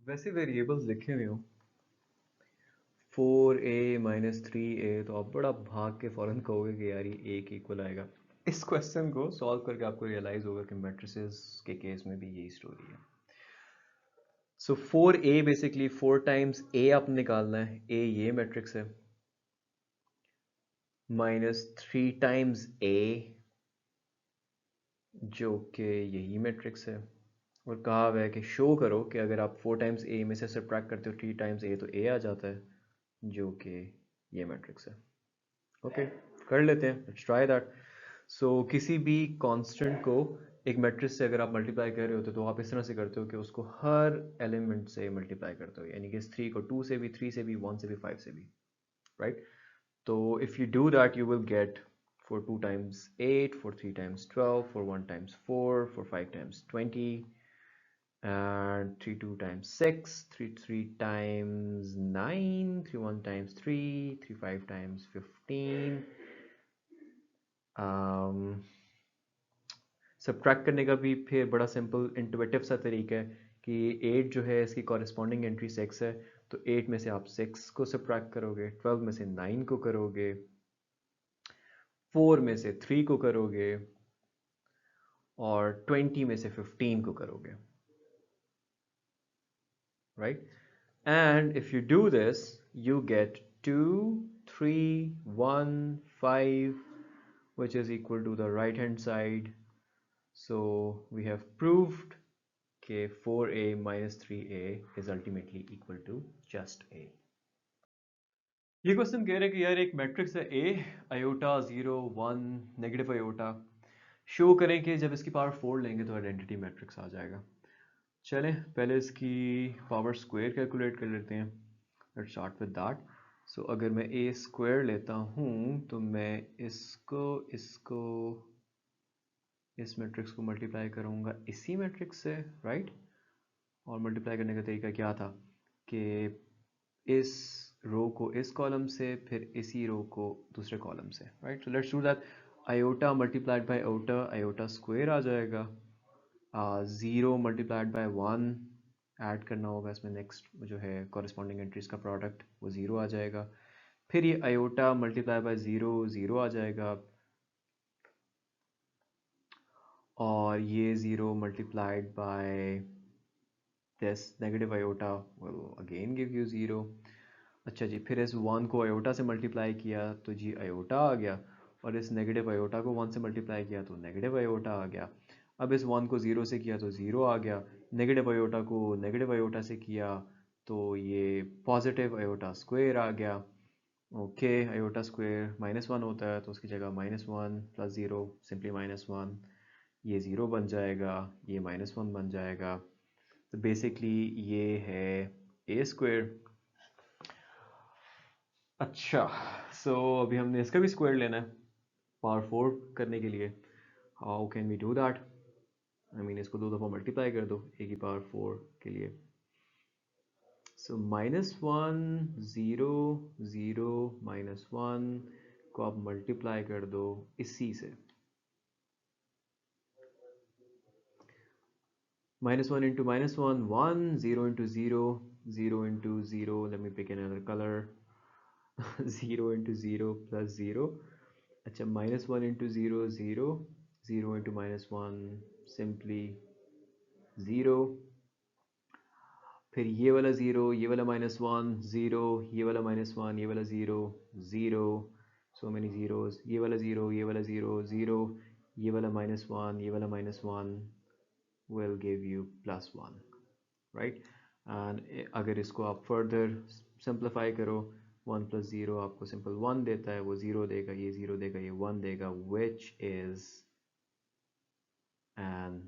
वैसे वेरिएबल्स लिखे हुए हो 4a माइनस 3a, तो आप बड़ा भाग के फ़ौरन कहोगे कि यार ये a के इक्वल आएगा। इस क्वेश्चन को सॉल्व करके आपको रियलाइज़ होगा कि मैट्रिसेस के केस में भी यही स्टोरी है। सो 4a बेसिकली 4 टाइम्स a आपने निकालना है, a ये मैट्रिक्स है, माइनस 3 टाइम्स a जो कि यही मैट्रिक्स है, और कहा हुआ है कि शो करो कि अगर आप 4 टाइम्स a में से सब्ट्रैक्ट करते हो 3 टाइम्स a तो a आ जाता है, जो कि ये मैट्रिक्स है। ओके, कर लेते हैं, लेट्स ट्राई दैट। सो किसी भी कांस्टेंट को एक मैट्रिक्स से अगर आप मल्टीप्लाई कर रहे होते तो आप इस तरह से करते हो कि उसको हर एलिमेंट से मल्टीप्लाई करते हो, यानी कि इस 3 को 2 से भी, 3 से भी, 1 से भी, 5 से भी, राइट। तो if you do that you will get for 2 times 8, for 3 times 12, for 1 times 4, for 5 times 20, and 3 2 times 6, 3 3 times 9, 3 1 times 3, 3 5 times 15। Subtract करने का भी फिर बड़ा सिंपल इंटुइटिव सा तरीका है कि 8 जो है इसकी कॉरेस्पॉन्डिंग एंट्री 6 है, तो 8 में से आप 6 को सब्ट्रैक्ट करोगे, 12 में से 9 को करोगे, 4 में से 3 को करोगे, और 20 में से 15 को करोगे, right? And if you do this you get 2 3 1 5, which is equal to the right hand side. So we have proved कि 4a minus 3a is ultimately equal to just a। ये क्वेश्चन कह रहे हैं कि यार एक मैट्रिक्स है a, iota 0 1 negative iota, show करें कि जब इसकी पावर 4 लेंगे तो आइडेंटिटी मैट्रिक्स आ जाएगा। चलें पहले इसकी पावर स्क्वायर कैलकुलेट कर लेते हैं। Let's start with that. So अगर मैं a स्क्वायर लेता हूँ तो मैं इसको इसको इस मैट्रिक्स को मल्टीप्लाई करूँगा इसी मैट्रिक्स से, राइट। और मल्टीप्लाई करने का तरीका क्या था कि इस रो को इस कॉलम से, फिर इसी रो को दूसरे कॉलम से, right. So let's do that. Iota multiplied by iota, iota square आ जाएगा। 0 मल्टीप्लाइड बाय 1 ऐड करना होगा इसमें, नेक्स्ट जो है कॉरेस्पॉन्डिंग एंट्रीज का प्रोडक्ट, वो 0 आ जाएगा। फिर ये आयोटा मल्टीप्लाई बाय 0 0 आ जाएगा, और ये 0 multiplied by this negative iota will again give you 0। अच्छा जी, फिर इस 1 को आयोटा से मल्टीप्लाई किया तो जी आयोटा आ गया, और इस नेगेटिव आयोटा को 1 से मल्टीप्लाई किया तो नेगेटिव आयोटा आ गया। अब इस 1 को 0 से किया तो 0 आ गया, नेगेटिव आयोटा को नेगेटिव आयोटा से किया तो ये पॉजिटिव आयोटा स्क्वायर आ गया। ओके, आयोटा स्क्वायर -1 होता है तो उसकी जगह -1 प्लस 0 सिंपली -1, ये 0 बन जाएगा, ये -1 बन जाएगा। तो बेसिकली ये है ए स्क्वायर। अच्छा, सो अभी हमने इसका भी स्क्वायर लेना है पावर 4 करने के लिए। How can we do that? I mean इसको 2 दफ़ा मल्टीप्लाई कर दो ए की पावर 4 के लिए। सो -1 0 0 -1 को आप मल्टीप्लाई कर दो इसी से, -1 into -1 1, 0 into 0 0 into 0, let me pick another color, 0 into 0 plus 0। अच्छा, -1 into 0 0, 0 into -1 सिंपली 0, फिर ये वाला 0, ये वाला -1 0, ये वाला -1, ये वाला 0 0, so many zeros, ये वाला 0, ये वाला 0 0, ये वाला -1, ये वाला -1 will give you +1, right. And अगर इसको आप फर्दर सिंप्लीफाई करो, 1 + 0 आपको सिंपल 1 देता है, वो 0 देगा, ये 0 देगा, ये 1 देगा, and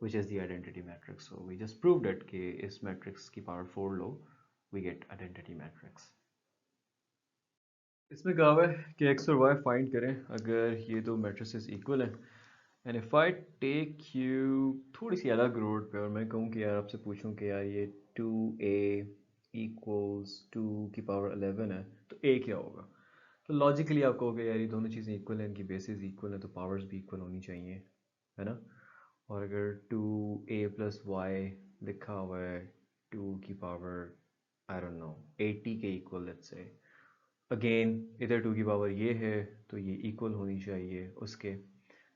which is the identity matrix। so we just proved it कि इस matrix की power 4 low, we get identity matrix। इसमें कहा हुआ है कि x और y फाइंड करें अगर ये दो matrices इक्वल हैं। And if I take you थोड़ी सी अलग रोड पे और मैं कहूँ कि यार आपसे पूछूं कि यार ये 2a इक्वल्स 2 की पावर 11 है तो a क्या होगा, तो लॉजिकली आप कहोगे यार ये दोनों चीज़ें इक्वल हैं, इनकी बेसिस इक्वल है तो पावर्स भी इक्वल होनी चाहिए, है ना। और अगर 2a + y लिखा हुआ है 2 की पावर आई डोंट नो 80 के इक्वल लेट्स से। अगेन इधर 2 की पावर ये है तो ये इक्वल होनी चाहिए उसके।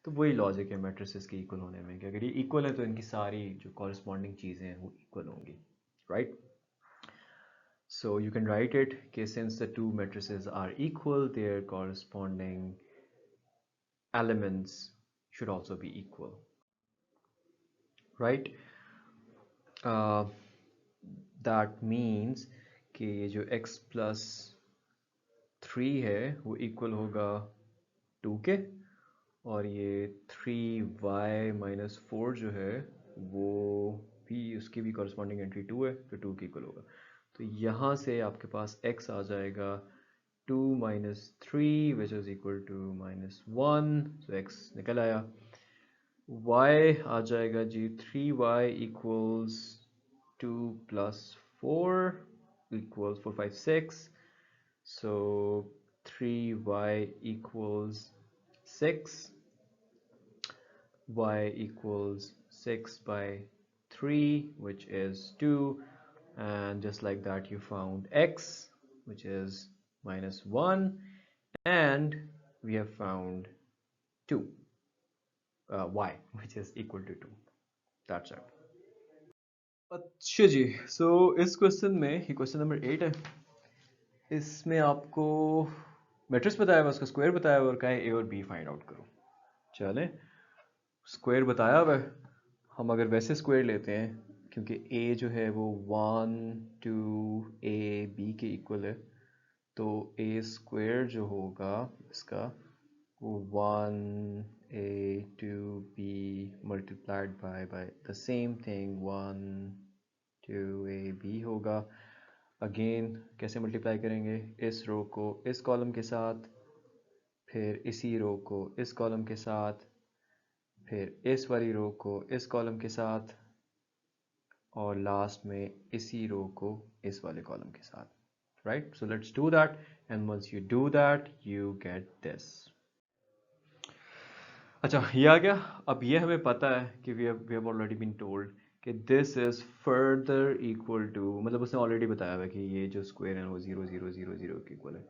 तो वही लॉजिक है मैट्रिसेस के इक्वल होने में कि अगर ये इक्वल है तो इनकी सारी जो कॉरस्पॉन्डिंग चीज़ें हैं वो इक्वल होंगी, right? So you can write it कि since the two matrices are equal, their corresponding elements should also be equal, right? Uh, that means कि ये जो x plus 3 है वो इक्वल होगा 2 के, और ये 3y minus 4 जो है वो भी उसकी भी कॉरस्पॉन्डिंग एंट्री 2 है तो 2 के इक्वल होगा। तो यहाँ से आपके पास x आ जाएगा 2 minus 3 which is equal to minus 1, so x निकल आया। y आ जाएगा जी 3y equals 2 plus 4 equals 4 5 6, so 3y equals 6, y equals 6 by 3 which is 2, and just like that you found x which is minus 1, and we have found 2 y which is equal to 2. That's it. अच्छा जी, so इस question में ये question number 8 है, इसमें आपको matrix बताया हुआ है, उसका स्क्वायर बताया हुआ है और कहा है a और b फाइंड आउट करो। चलें, स्क्वायर बताया हुआ है, हम अगर वैसे स्क्वायर लेते हैं क्योंकि a जो है वो 1 2 a b के इक्वल है, तो a स्क्वायर जो होगा इसका वो 1a 2b multiplied by the same thing 1 2ab होगा। अगेन कैसे मल्टीप्लाई करेंगे, इस रो को इस कॉलम के साथ, फिर इसी रो को इस कॉलम के साथ, फिर इस वाली रो को इस कॉलम के साथ, और लास्ट में इसी रो को इस वाले कॉलम के साथ, right? So let's do that, and once you do that you get this. अच्छा, ये आ गया। अब ये हमें पता है कि we have already been told कि this is further equal to, मतलब उसने ऑलरेडी बताया हुआ है कि ये जो स्क्वायर है वो 0 0 0 0 के इक्वल है।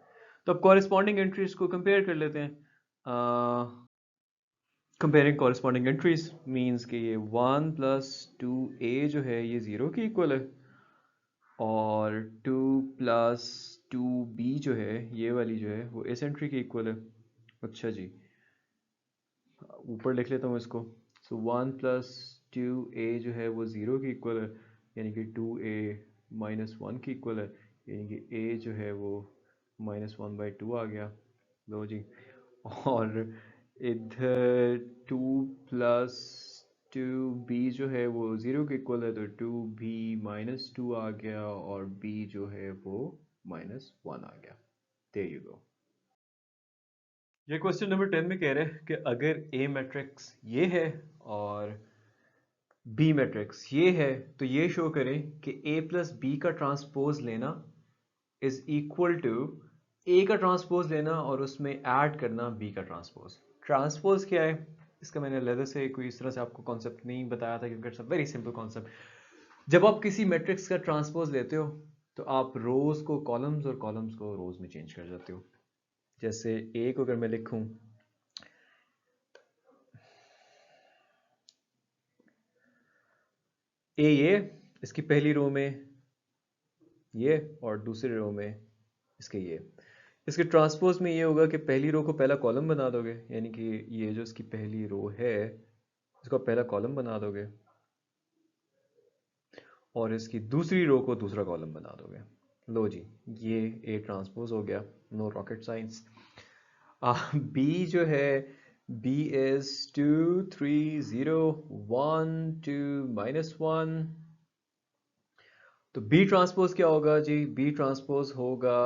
तो अब कॉरेस्पॉन्डिंग एंट्रीज को कंपेयर कर लेते हैं। कंपेयरिंग कॉरेस्पॉन्डिंग एंट्रीज मींस कि ये 1 प्लस 2a जो है ये 0 के इक्वल है, और 2 प्लस 2b जो है ये वाली जो है वो इस एंट्री के इक्वल है। अच्छा जी, ऊपर लिख लेता हूँ इसको। सो 1 प्लस 2a जो है वो 0 के इक्वल है, यानी कि 2a माइनस 1 के इक्वल है, यानी कि a जो है वो माइनस 1/2 आ गया। लो जी, और इधर 2 प्लस 2b जो है वो 0 के इक्वल है, तो 2b माइनस 2 आ गया, और b जो है वो माइनस 1 आ गया। There you go. ये क्वेश्चन नंबर 10 में कह रहे हैं कि अगर A मैट्रिक्स ये है और B मैट्रिक्स ये है, तो ये शो करें कि A प्लस बी का ट्रांसपोज लेना इज इक्वल टू A का ट्रांसपोज लेना और उसमें ऐड करना B का ट्रांसपोज। ट्रांसपोज क्या है, इसका मैंने अलग से कोई इस तरह से आपको कॉन्सेप्ट नहीं बताया था क्योंकि it's a very simple concept. जब आप किसी मैट्रिक्स का ट्रांसपोज लेते हो तो आप रोज को कॉलम्स और कॉलम्स को रोज में चेंज कर जाते हो। जैसे A को अगर मैं लिखूं ये इसकी पहली रो में ये, और दूसरी रो में इसके ये। इसके ट्रांसपोज में ये होगा कि पहली रो को पहला कॉलम बना दोगे, यानी कि ये जो इसकी पहली रो है इसको पहला कॉलम बना दोगे, और इसकी दूसरी रो को दूसरा कॉलम बना दोगे। लो जी, ये ए ट्रांसपोज हो गया, नो रॉकेट साइंस। बी जो है b is 2 3 0 1 2 -1, तो बी ट्रांसपोज क्या होगा जी, बी ट्रांसपोज होगा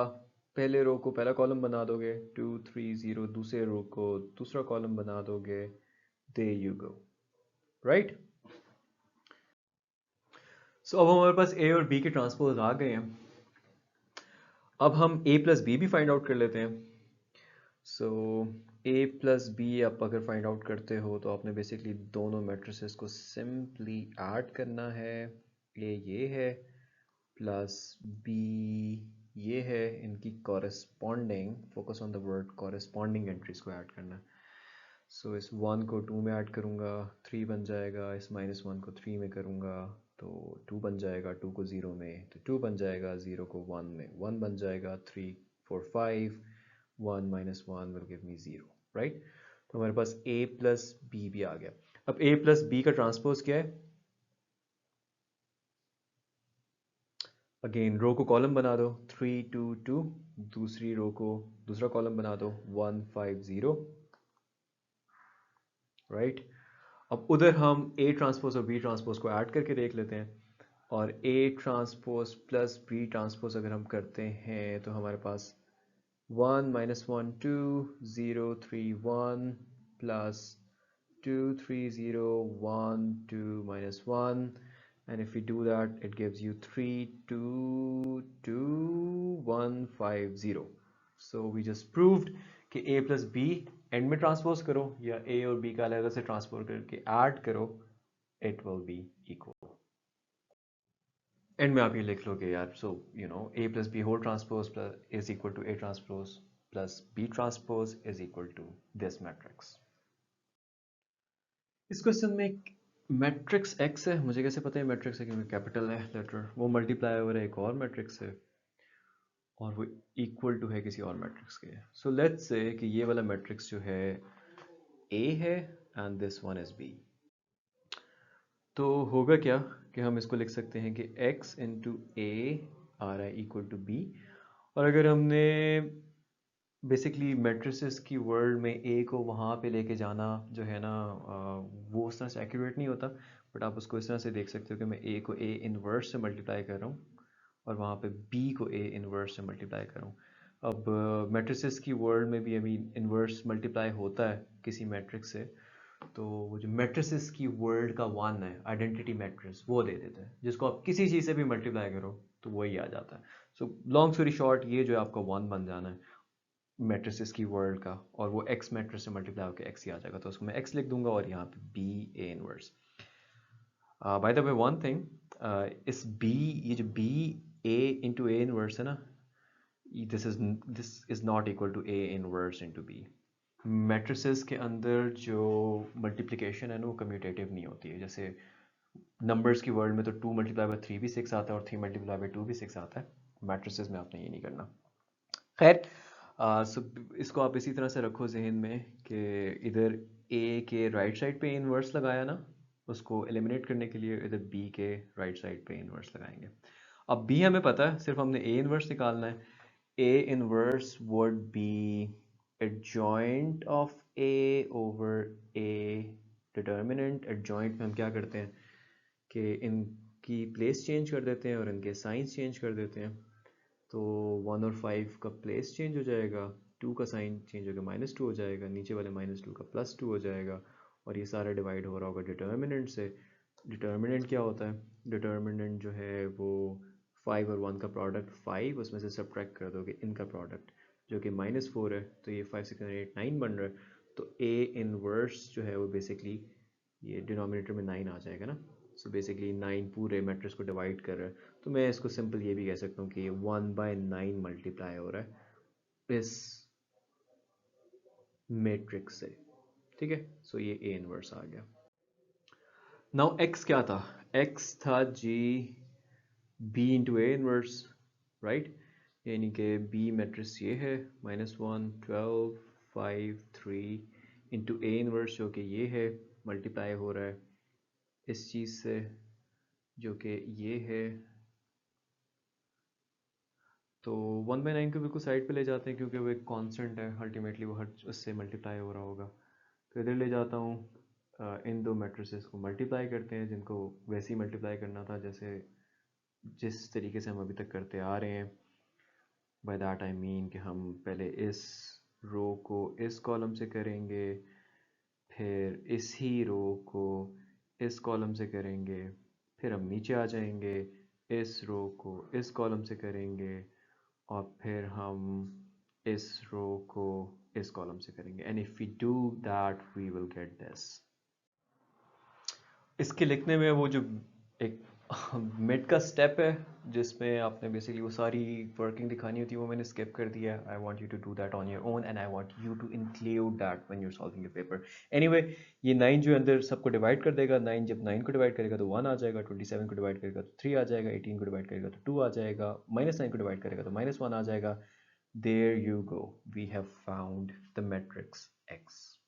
पहले रो को पहला कॉलम बना दोगे 2 3 0, दूसरे रो को दूसरा कॉलम बना दोगे, there you go, राइट? सो अब हमारे पास ए और बी के ट्रांसपोज आ गए हैं। अब हम ए प्लस बी भी फाइंड आउट कर लेते हैं। सो ए प्लस बी आप अगर फाइंड आउट करते हो तो आपने बेसिकली दोनों मैट्रिसेस को सिंपली ऐड करना है। ए ये है प्लस बी ये है, इनकी corresponding, focus on the word corresponding entries को ऐड करना है। सो इस 1 को 2 में ऐड करूँगा, 3 बन जाएगा। इस -1 को 3 में करूँगा तो 2 बन जाएगा, 2 को 0 में तो 2 बन जाएगा, 0 को 1 में 1 बन जाएगा, 3 4 5 1 -1 विल गिव मी 0, राइट। तो हमारे पास a प्लस बी भी आ गया। अब a प्लस बी का ट्रांसपोज क्या है? अगेन रो को कॉलम बना दो, 3 2 2, दूसरी रो को दूसरा कॉलम बना दो, 1 5 0, राइट। अब उधर हम A ट्रांसपोज और B ट्रांसपोज को ऐड करके देख लेते हैं, और A transpose plus B transpose अगर हम करते हैं तो हमारे पास 1 -1 2 0 3 1 plus 2 3 0 1 2 -1, and if we do that it gives you 3 2 2 1 5 0. So we just proved कि A प्लस बी एंड में ट्रांसपोज करो या A और B का अलग अलग से ट्रांसपोज करके ऐड करो, it will be equal. And में आप ये लिख लोगे यार, so you know A plus B whole transpose plus is equal to A transpose plus B transpose is equal to this matrix. इस क्वेश्चन में एक मैट्रिक्स X है, मुझे कैसे पता है मैट्रिक्स है? क्योंकि कैपिटल है लेटर, वो मल्टीप्लाई ओवर एक और मैट्रिक्स है और वो इक्वल टू है किसी और मैट्रिक्स के। सो लेट्स से कि ये वाला मैट्रिक्स जो है A है and this one is B। तो होगा क्या कि हम इसको लिख सकते हैं कि x इंटू ए आ रहा है इक्वल टू बी। और अगर हमने बेसिकली मैट्रिसेस की वर्ल्ड में a को वहाँ पे लेके जाना जो है ना, वो उस तरह से एक्यूरेट नहीं होता, बट आप उसको इस तरह से देख सकते हो कि मैं a को a इनवर्स से मल्टीप्लाई कर रहा हूँ और वहाँ पे b को a इनवर्स से मल्टीप्लाई कर रहा हूँ। अब मैट्रिसेस की वर्ल्ड में भी अभी इनवर्स मल्टीप्लाई होता है किसी मैट्रिक्स से, तो वो जो मैट्रिसेस की वर्ल्ड का वन है आइडेंटिटी मैट्रिक्स, वो दे देते हैं जिसको आप किसी चीज़ से भी मल्टीप्लाई करो तो वही आ जाता है। सो लॉन्ग स्टोरी शॉर्ट, ये जो है आपका वन बन जाना है मैट्रिसेस की वर्ल्ड का, और वो एक्स मैट्रिक्स से मल्टीप्लाई होकर एक्स ही आ जाएगा, तो उसको मैं एक्स लिख दूंगा और यहाँ पे B A inverse. By the way one thing, इस बी, ये जो B A into A inverse है ना, this is not equal to A inverse into B. Matrices के अंदर जो मल्टीप्लिकेशन है ना वो कम्यूटेटिव नहीं होती है। जैसे नंबर्स की वर्ल्ड में तो 2 मल्टीप्लाई बाय 3 भी 6 आता है और 3 मल्टीप्लाई बाय 2 भी 6 आता है, मैट्रिसेस में आपने ये नहीं करना। खैर, सो इसको आप इसी तरह से रखो जहन में कि इधर ए के राइट साइड पे इनवर्स लगाया ना, उसको एलिमिनेट करने के लिए इधर बी के राइट साइड पे इनवर्स लगाएंगे। अब बी हमें पता है, सिर्फ हमने ए इनवर्स निकालना है। A inverse would be adjoint of A over A determinant. Adjoint में हम क्या करते हैं कि इनकी प्लेस चेंज कर देते हैं और इनके साइंस चेंज कर देते हैं। तो 1 और 5 का प्लेस चेंज हो जाएगा, 2 का साइन चेंज होकर -2 हो जाएगा, नीचे वाले -2 का +2 हो जाएगा, और ये सारा डिवाइड हो रहा होगा डिटर्मिनेंट से। डिटर्मिनेंट क्या होता है? डिटर्मिनेंट जो है वो 5 और 1 का प्रोडक्ट, 5 उसमें से सब्ट्रैक्ट कर दोगे इनका प्रोडक्ट जो कि -4 है, तो ये 5 6 8 9 बन रहा है। तो ए इनवर्स जो है वो बेसिकली ये डिनोमिनेटर में 9 आ जाएगा ना। सो बेसिकली 9 पूरे मैट्रिक्स को डिवाइड कर रहा है, तो मैं इसको सिंपल ये भी कह सकता हूँ कि 1/9 मल्टीप्लाई हो रहा है इस मैट्रिक्स से, ठीक है। सो ये ए इनवर्स आ गया। नाउ एक्स क्या था? एक्स था जी B into A inverse, right. यानी कि बी मैट्रिक्स ये है -1 12 5 3 इंटू ए इनवर्स जो कि ये है, मल्टीप्लाई हो रहा है इस चीज़ से जो कि ये है। तो 1/9 को बिल्कुल साइड पे ले जाते हैं क्योंकि वो एक कांस्टेंट है, अल्टीमेटली वो हर उससे मल्टीप्लाई हो रहा होगा। तो इधर ले जाता हूँ, इन दो मैट्रिसेस को मल्टीप्लाई करते हैं जिनको वैसे ही मल्टीप्लाई करना था जैसे जिस तरीके से हम अभी तक करते आ रहे हैं। बाय दैट आई मीन कि हम पहले इस रो को इस कॉलम से करेंगे, फिर इस ही रो को इस कॉलम से करेंगे, फिर हम नीचे आ जाएंगे, इस रो को इस कॉलम से करेंगे, और फिर हम इस रो को इस कॉलम से करेंगे। And if we do that we will get this. इसके लिखने में वो जो एक मिड का स्टेप है जिसमें आपने बेसिकली वो सारी वर्किंग दिखानी होती है, वो मैंने स्किप कर दिया है. I want you to do that on your own and I want you to include that when you are solving your paper. Anyway, ये 9 जो अंदर सबको डिवाइड कर देगा, 9 जब 9 को डिवाइड करेगा तो 1 आ जाएगा, 27 को डिवाइड करेगा तो 3 आ जाएगा, 18 को डिवाइड करेगा तो 2 आ जाएगा, -9 को डिवाइड करेगा तो -1 आ जाएगा. There you go, we have found the matrix X.